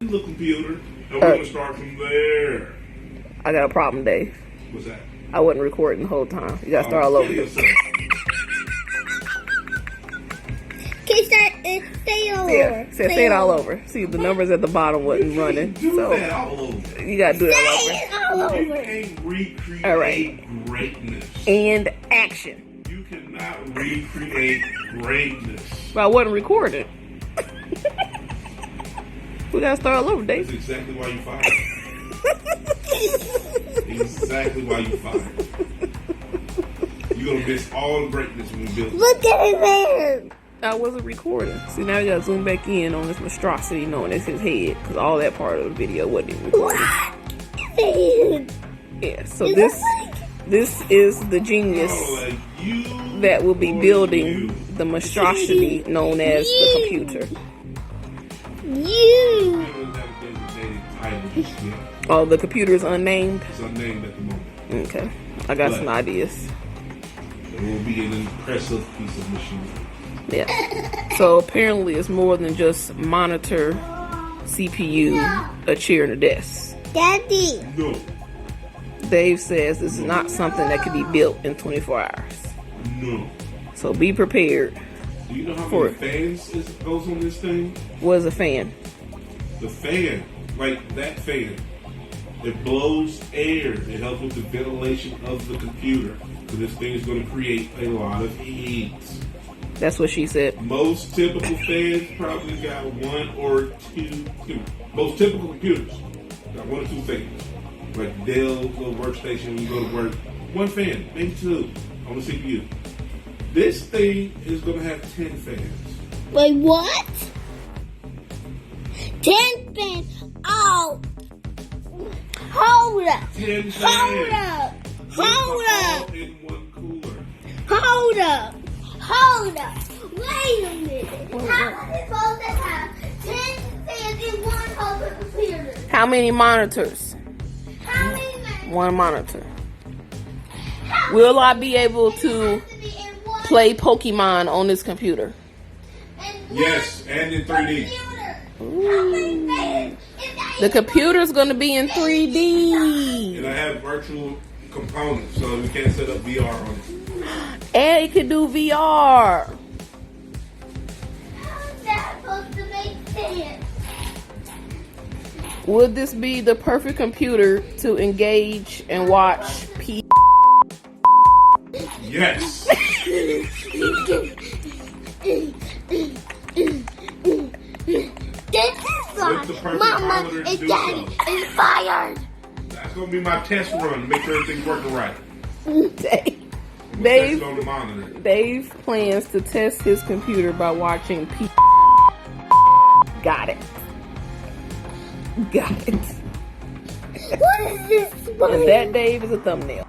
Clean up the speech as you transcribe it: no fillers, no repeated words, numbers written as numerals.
the computer, and we're going to start from there. I got a problem, Dave. What's that? I wasn't recording the whole time. You got to start all over. Can you start say it all over? Yeah, say it all over. See, the numbers at the bottom wasn't running. So you got to do it all over. You can't recreate All right. greatness. And action. You cannot recreate greatness. But I wasn't recording. We got to start all over, Dave. That's exactly why you fired. Exactly why you fired. You're going to miss all the greatness when we build. Look at his hair. I wasn't recording. See, now you got to zoom back in on this monstrosity known as his head. Because all that part of the video wasn't even recorded. Yeah, so this is the genius that will be building the monstrosity known as the computer. Oh, the computer is unnamed? It's unnamed at the moment. Okay. I got some ideas. It will be an impressive piece of machinery. Yeah. So apparently it's more than just monitor, CPU, a chair, and a desk. Daddy. No. Dave says this is not something that can be built in 24 hours. No. So be prepared. Do you know how many fans goes on this thing? What is a fan? The fan, like that fan, it blows air. It helps with the ventilation of the computer. So this thing is going to create a lot of heat. That's what she said. Most typical fans probably got one or two. Most typical computers got one or two fans. Like Dell's little workstation when you go to work. One fan, maybe two on the CPU. This thing is going to have 10 fans. Wait, what? 10 fans? Oh. Hold up. 10 fans. Hold up. Hold up. In one cooler. Hold up. Hold up. Wait a minute. How are we supposed to have 10 fans in one whole computer? How many monitors? How many? One monitor. Will I be able to play Pokemon on this computer? Yes, and in 3D. Ooh. The computer's going to be in 3D. And I have virtual components, so we can't set up VR on it. And it can do VR. How's that supposed to make sense? Would this be the perfect computer to engage and watch P? Yes. This is like Mama and Daddy is fired. That's going to be my test run to make sure everything's working right. Dave plans to test his computer by watching P. Got it. What is this? And that, Dave, is a thumbnail.